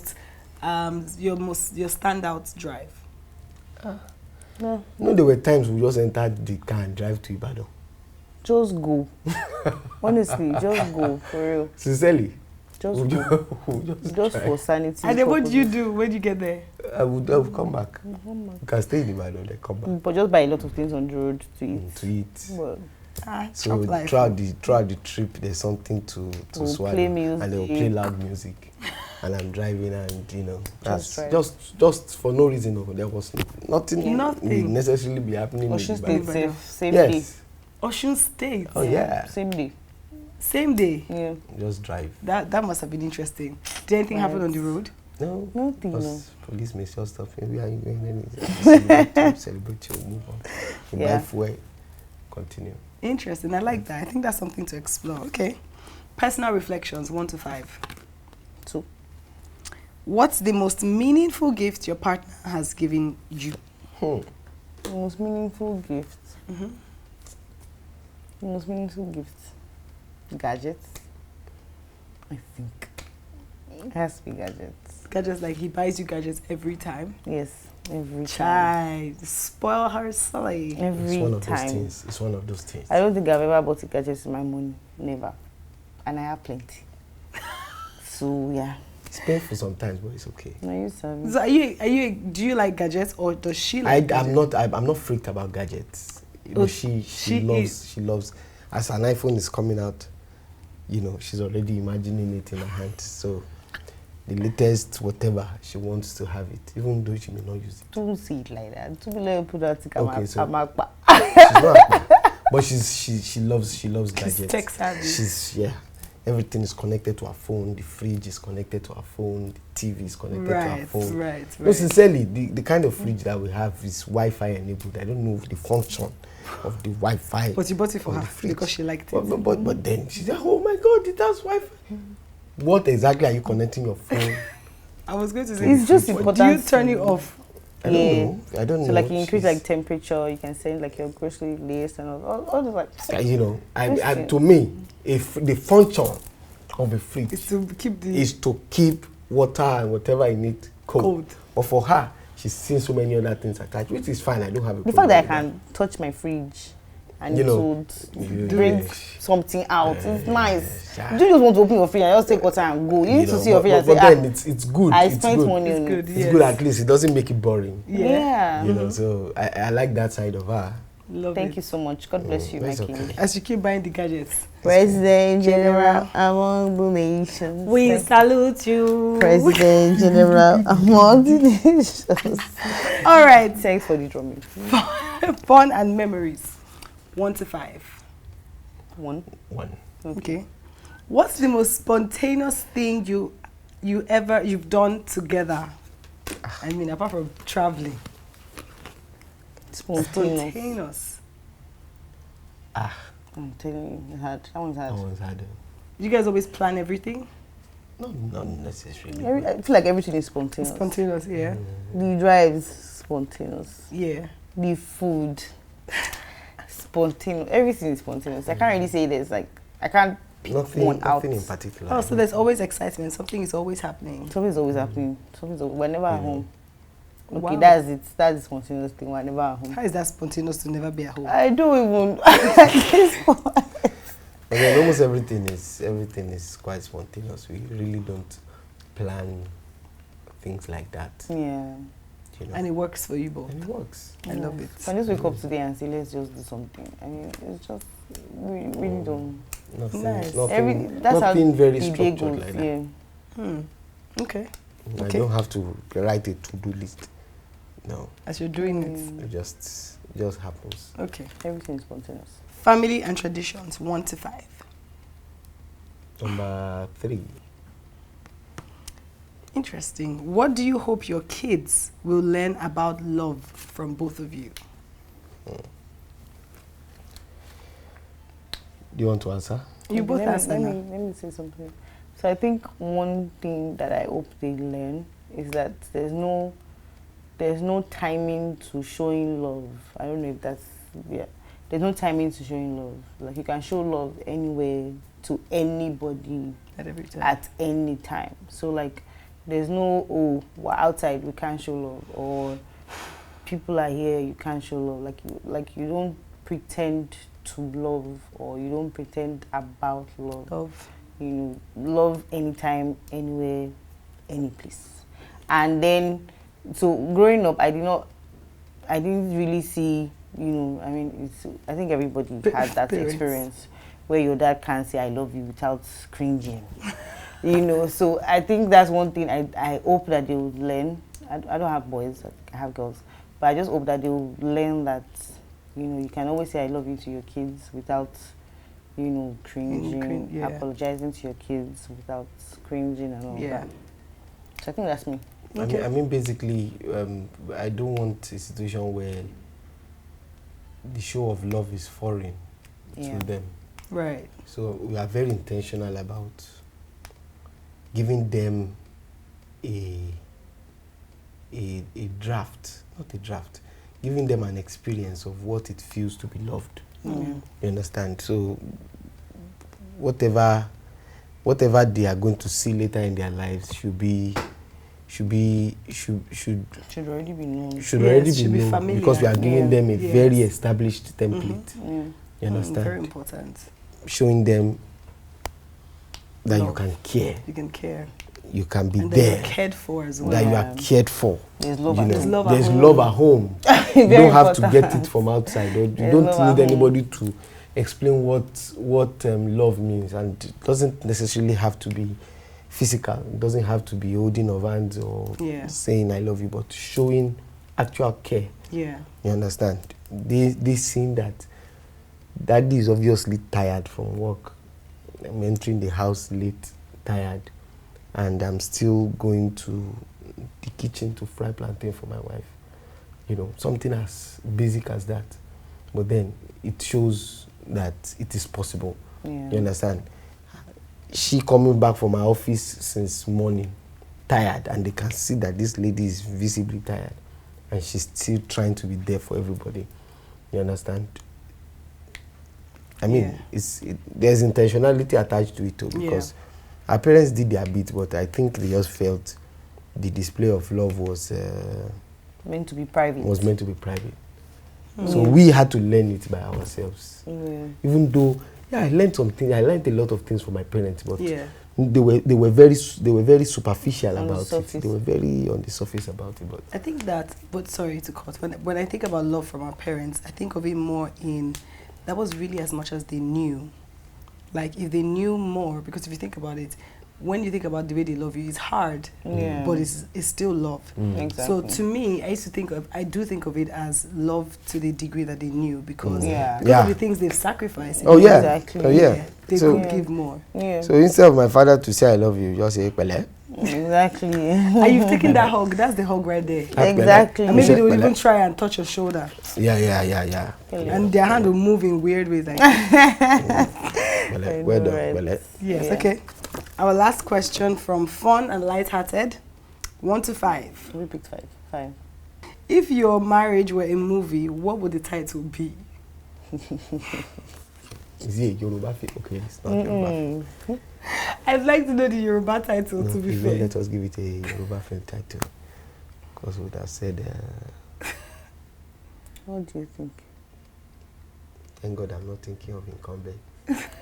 your standout drive? No. No, there were times we just entered the car and drive to Ibadan. Just go. Honestly, just go. For real. Sincerely. Just we go. Just try. for sanity. And then what do you purposes. do when you get there? I would come back. We can stay in Ibadan, then come back But just buy a lot of things on the road to eat. to eat. Well, So chop life. throughout the trip, there's something to We'll swallow, play and they'll music. play loud music, and I'm driving, and that's drive. just for no reason. No, there was nothing Nothing. necessarily be happening. Ocean in State Ibadan. safe. Same day. Yes. Ocean State. Oh yeah. Same day. Same day. Yeah. Just drive. That must have been interesting. Did anything happen on the road? No. Nothing. No. Because police may say stuff. Maybe are you going to celebrate you, move on. You Yeah. buy fuel, continue. Interesting. I like that. I think that's something to explore. Okay. Personal reflections, 1 to 5. 2. What's the most meaningful gift your partner has given you? The most meaningful gift. Mm-hmm. The most meaningful gift. Gadgets. I think. It has to be gadgets. Gadgets, like he buys you gadgets every time. Yes, every time. Child, spoil her silly. Every It's one of time. those things. It's one of those things. I don't think I've ever bought a gadget with my money. Never. And I have plenty. So yeah. It's painful sometimes, but it's okay. No, you serve. So do you like gadgets, or does she like gadgets? I'm not freaked about gadgets. You Oh, know, she loves. As an iPhone is coming out, you know, she's already imagining it in her hand. So the latest whatever, she wants to have it, even though she may not use it. Don't see it like that. Don't let her put that to Okay, so Kamakpa. she's not, but she loves gadgets. She's tech savvy. Everything is connected to her phone. The fridge is connected to her phone. The TV is connected to her phone. Right. No, sincerely, the kind of fridge that we have is Wi-Fi enabled. I don't know the function of the Wi-Fi. But you bought it for on her the fridge. because she liked it. But then she said, "Oh my God, it has Wi-Fi." What exactly are you connecting your phone? I was going to say, It's just do important. you turn it off? I don't know. So like you increase like temperature, you can send like your grocery list and all those like. You know, to me, if the function of a fridge It's to keep is to keep water and whatever you need cold. But for her, she's seen so many other things attached, which is fine. I don't have a The problem fact that I with can touch my fridge and You it know, would bring something out, it's nice. yeah. You don't just want to open your fridge and just take water and go. You need to see your fridge and but say, then it's good. I it's spent good. money on good, it. It's yes. good, at least it doesn't make it boring. Yeah. You know, so I like that side of her. Love Thank it. you so much. God bless you, my That's king. okay. As you keep buying the gadgets. President General among the nations. We salute you. President General among the nations. All right. Thanks for the drumming. Fun and memories. 1 to 5. 1. Okay. What's the most spontaneous thing you've done together? I mean, apart from traveling. Spontaneous. I'm telling you, that one's hard. That one's hard. You guys always plan everything? No, not necessarily. I feel like everything is spontaneous. Spontaneous, yeah. The drives, spontaneous. Yeah. The food, spontaneous. Everything is spontaneous. I can't really say there's like, I can't pick one out. Nothing in particular. Oh, so there's always excitement. Something is always happening. Something's always happening. We're never at home. Okay, Wow. that's it. That's the spontaneous thing. We're never at home. How is that spontaneous to never be at home? I don't even. At this point. But then almost everything is quite spontaneous. We really don't plan things like that. Yeah. You know? And it works for you both. And it works. I love it. So I just wake up today and say, let's just do something. I mean, it's just, we really don't. Nothing, Nice. That's nothing how very the day structured goes, like that. yeah. Okay. I don't have to write a to-do list. No, As you're doing it. it just happens. Okay. Everything is spontaneous. Family and traditions. 1 to 5. Number 3. Interesting. What do you hope your kids will learn about love from both of you? Do you want to answer? You both answer now. Let me say something. So I think one thing that I hope they learn is that there's no timing to showing love. I don't know if that's, yeah. There's no timing to showing love. Like you can show love anywhere to anybody At every time. at any time. So like there's no, oh, we're outside, we can't show love, or people are here, you can't show love. Like you don't pretend to love, or you don't pretend about love. Love. You know, love anytime, anywhere, any place. And then, so growing up, I didn't really see, you know, I mean, I think everybody had that Parents. experience where your dad can't say I love you without cringing. You know, so I think that's one thing I hope that they would learn. I don't have boys, I have girls, but I just hope that they will learn that, you know, you can always say I love you to your kids without, you know, cringing, yeah. apologizing to your kids without cringing and all that. So I think that's me. Okay. I mean, basically, I don't want a situation where the show of love is foreign to them. Right. So we are very intentional about giving them a giving them an experience of what it feels to be loved. You understand? So whatever they are going to see later in their lives should already be known. Should already be known familiar, because we are giving them a very established template. You understand? Very important. Showing them that you can care. You can care. You can be and there. You're cared for as well. That you are cared for. There's love. There's love at home. You don't have to get it from outside. Or you don't need anybody to explain what love means, and it doesn't necessarily have to be physical. It doesn't have to be holding of hands or saying I love you, but showing actual care. Yeah. You understand? They seeing that daddy is obviously tired from work. I'm entering the house late, tired, and I'm still going to the kitchen to fry plantain for my wife. You know, something as basic as that. But then it shows that it is possible. You understand? She coming back from her office since morning, tired, and they can see that this lady is visibly tired, and she's still trying to be there for everybody. You understand? I mean, there's intentionality attached to it too, because our parents did their bit, but I think they just felt the display of love was meant to be private. So we had to learn it by ourselves. Even though, I learned something. I learned a lot of things from my parents, but they were very superficial about it. They were very on the surface about it. But I think that. But sorry to cut. When I think about love from our parents, I think of it more in that was really as much as they knew. Like if they knew more, because if you think about it, when you think about the way they love you, it's hard, but it's still love. Exactly. So to me, I do think of it as love to the degree that they knew, because of the things they've sacrificed. Exactly. They could give more. So instead of my father to say I love you, just say Pele. Exactly. And you've taken that hug. That's the hug right there. Exactly. And maybe they would even try and touch your shoulder. Yeah. And their hand will move in weird ways. Like well done. Yes, okay. Our last question from Fun and Lighthearted. 1 to 5. We picked 5. 5. If your marriage were a movie, what would the title be? Is it a Yoruba film? Okay, it's not Yoruba. I'd like to know the Yoruba title, to be fair. Let us give it a Yoruba film title. Because we would have said... What do you think? Thank God I'm not thinking of Incumbent.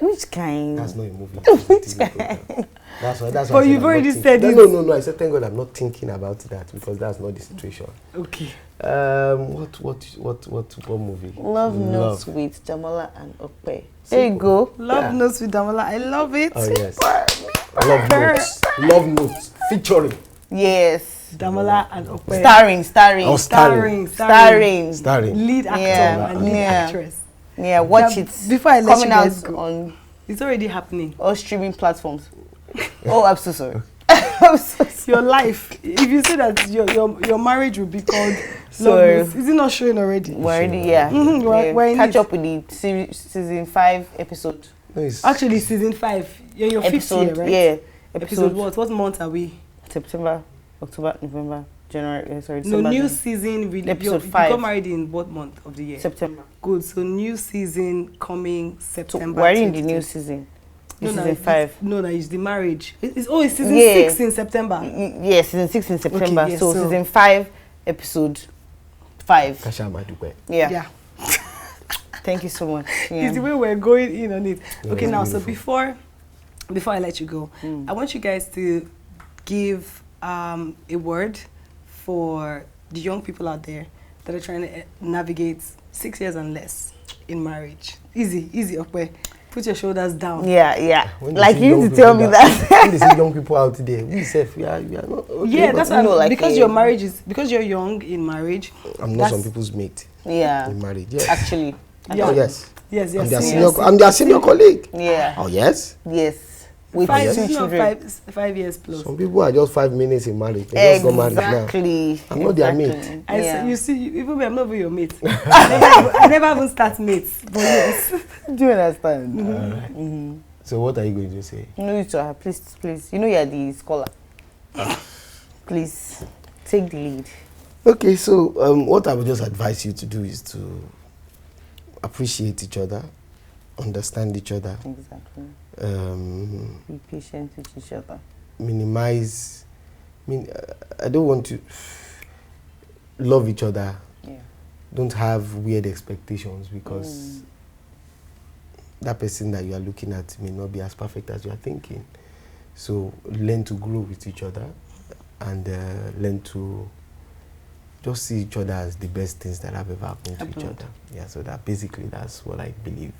Which kind? That's not a movie. Which kind? That's why but you've already said it. No. I said thank God I'm not thinking about that, because that's not the situation. Okay. What movie? Love Notes with Damola and Ope. There you go. Love Notes with Damola. I love it. Oh yes. Love Notes featuring. Yes. Damola and Ope. Starring. Lead actor and lead actress. Yeah, watch it. Before I let you guys go. On, it's already happening. All streaming platforms. Oh, I'm so sorry. Your life. If you say that your marriage will be called Love Notes, is it not showing already? We're already, We're catch up with the season 5 episode. Nice. Actually, season 5. You're your episode, 5th year, right? Yeah. Episode what? What month are we? September, October, November, January. Sorry, December. No, new season. Episode 5. You got married in what month of the year? September. Good. So new season coming September. So we're in the new season. Season 5. No, it's the marriage. It's season 6 in September. Yeah, season 6 in September. Okay, so season 5, episode 5. Yeah. Thank you so much. Yeah. It's the way we're going in on it. Okay, now, so before I let you go, I want you guys to give a word for the young people out there that are trying to navigate 6 years and less in marriage. Easy, Ope. Put your shoulders down. Yeah. Like you need to tell me that. When they see young people out there, we are not. Okay, yeah, that's like because your marriage is because you're young in marriage. I'm not some people's mate. Yeah. In marriage, yes. Actually. Oh yes. Yes. I'm their senior colleague. Yeah. Oh yes. Yes. With 2 children. 5 years plus. Some people are just 5 minutes in marriage. They just got married now. I'm not their mate. You see, even me, I'm not even your mate. I never even start mates. But yes. Do you understand? Right. So what are you going to say? No, please. You know you're the scholar. Please, take the lead. Okay, so what I would just advise you to do is to appreciate each other, understand each other. Exactly. Be patient with each other. Minimize. I don't want to love each other. Yeah. Don't have weird expectations, because that person that you are looking at may not be as perfect as you are thinking. So learn to grow with each other, and learn to just see each other as the best things that have ever happened to each other. Yeah, so that basically that's what I believe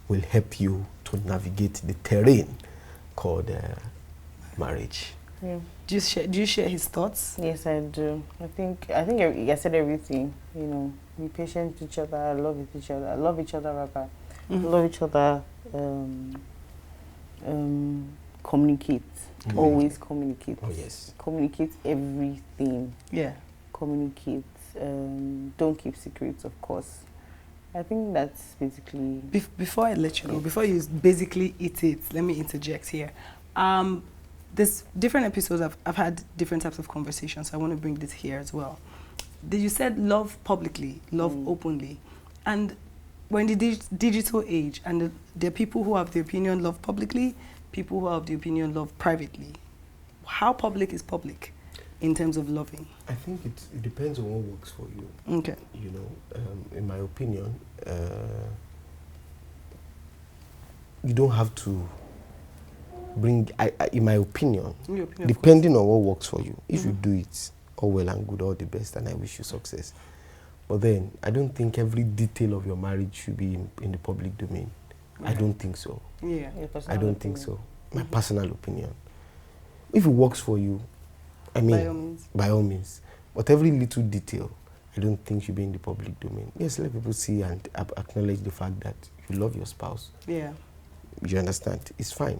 will help you to navigate the terrain called marriage. Yeah. Do you share his thoughts? Yes, I do. I think I said everything. You know, be patient with each other, love each other, love each other, rather. Love each other. Communicate. Always communicate. Oh yes. Communicate everything. Yeah. Communicate. Don't keep secrets, of course. I think that's basically. Before I let you go, before you basically eat it, let me interject here. There's different episodes. I've had different types of conversations. So I want to bring this here as well. You said love publicly, love openly, and we're in the digital age, and there are people who have the opinion love publicly, people who have the opinion love privately. How public is public in terms of loving? I think it depends on what works for you. Okay. You know, in my opinion, you don't have to bring, in my opinion, depending on what works for you. If you do it, all well and good, all the best, and I wish you success. But then, I don't think every detail of your marriage should be in the public domain. I don't think so. Yeah. I don't think so. My personal opinion. If it works for you, I mean, by all means. But every little detail, I don't think should be in the public domain. Yes, let people see and acknowledge the fact that you love your spouse. Yeah. You understand? It's fine.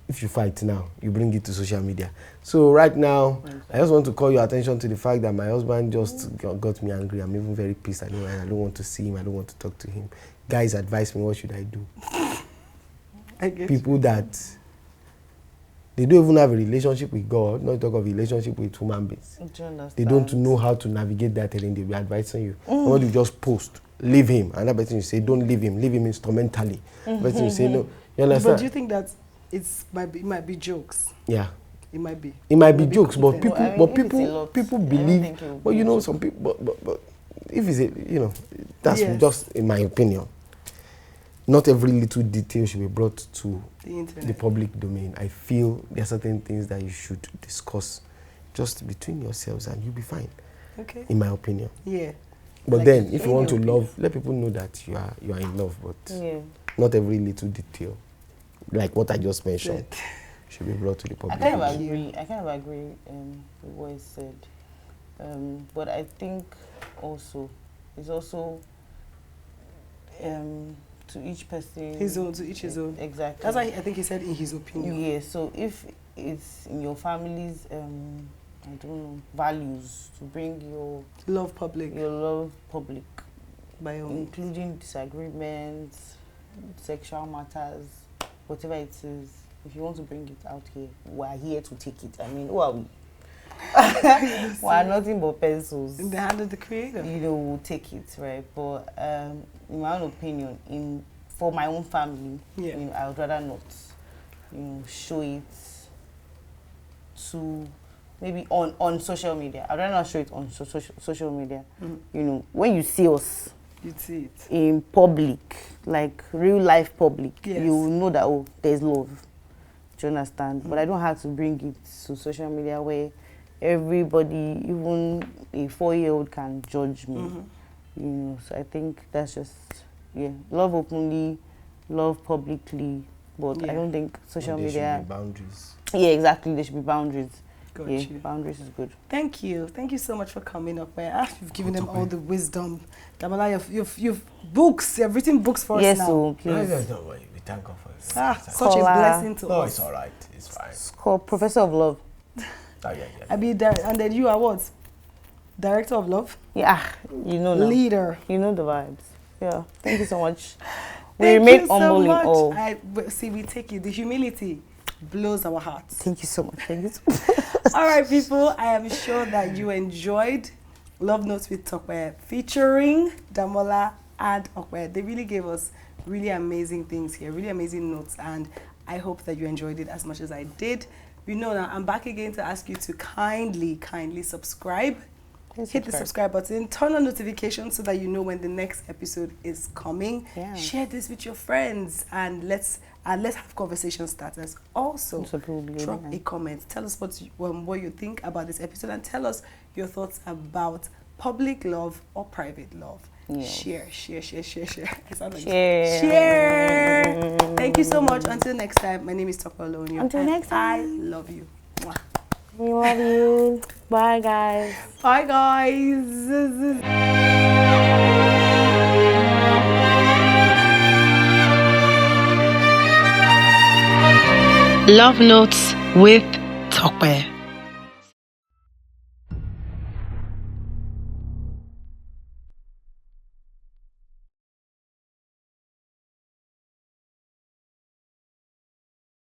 If you fight now, you bring it to social media. So right now, I just want to call your attention to the fact that my husband just got me angry. I'm even very pissed. I don't want to see him. I don't want to talk to him. Guys, advise me, what should I do? I guess people that they don't even have a relationship with God, not talk of a relationship with human beings. They don't know how to navigate that terrain. They'll be advising you. Or you just post, leave him. Another person you say, don't leave him instrumentally. Person you say, no. You understand? But do you think that it might be jokes? Yeah. It might be. It might be jokes, but people, well, people believe. But you know, some people. But if it's a, you know, that's just in my opinion. Not every little detail should be brought to the public domain. I feel there are certain things that you should discuss just between yourselves, and you'll be fine. Okay. In my opinion. Yeah. But like, then, if you want to love, let people know that you are in love. But not every little detail, like what I just mentioned, should be brought to the public. I kind of agree with what he said. But I think also it's also to each person. To each his own. Exactly. That's why I think he said in his opinion. Yeah, so if it's in your family's, I don't know, values to bring your love public, by all including disagreements, sexual matters, whatever it is. If you want to bring it out here, we're here to take it. I mean, who are we? We're nothing but pencils. In the hand of the creator. You know, we'll take it, right? But in my own opinion, for my own family, you know, I would rather not, you know, show it to maybe on social media. I'd rather not show it on social media. You know, when you see us, you see it in public, like real life public, you will know that, oh, there's love. Do you understand? But I don't have to bring it to social media where everybody, even a 4-year-old, can judge me. You know, so I think that's just, love openly, love publicly, but I don't think social media. There should be boundaries. Yeah, exactly. There should be boundaries. Got you. Boundaries is good. Thank you. Thank you so much for coming up. You've given them all the wisdom. Damola, you've books. You've written books for us now. So please. No, we thank God for it. Such a blessing to us. No, it's all right. It's fine. It's called Professor of Love. And then you are what? Director of Love? Yeah, you know now. Leader. You know the vibes. Yeah. Thank you so much. We remain humble in all. We take it. The humility blows our hearts. Thank you so much. Thank you so much. All right, people, I am sure that you enjoyed Love Notes with Tope featuring Damola and Ope. They really gave us really amazing things here, really amazing notes, and I hope that you enjoyed it as much as I did. You know, now I'm back again to ask you to kindly subscribe. Hit the subscribe button, turn on notifications so that you know when the next episode is coming. Yeah. Share this with your friends, and let's have conversation starters. Also, drop a comment. Tell us what you think about this episode, and tell us your thoughts about public love or private love. Yes. Share. I sound like share. Thank you so much. Until next time, my name is Tope Olowoniyan. Until next time, I love you. Mwah. We love you. Bye, guys. Bye, guys. Love Notes with Tope.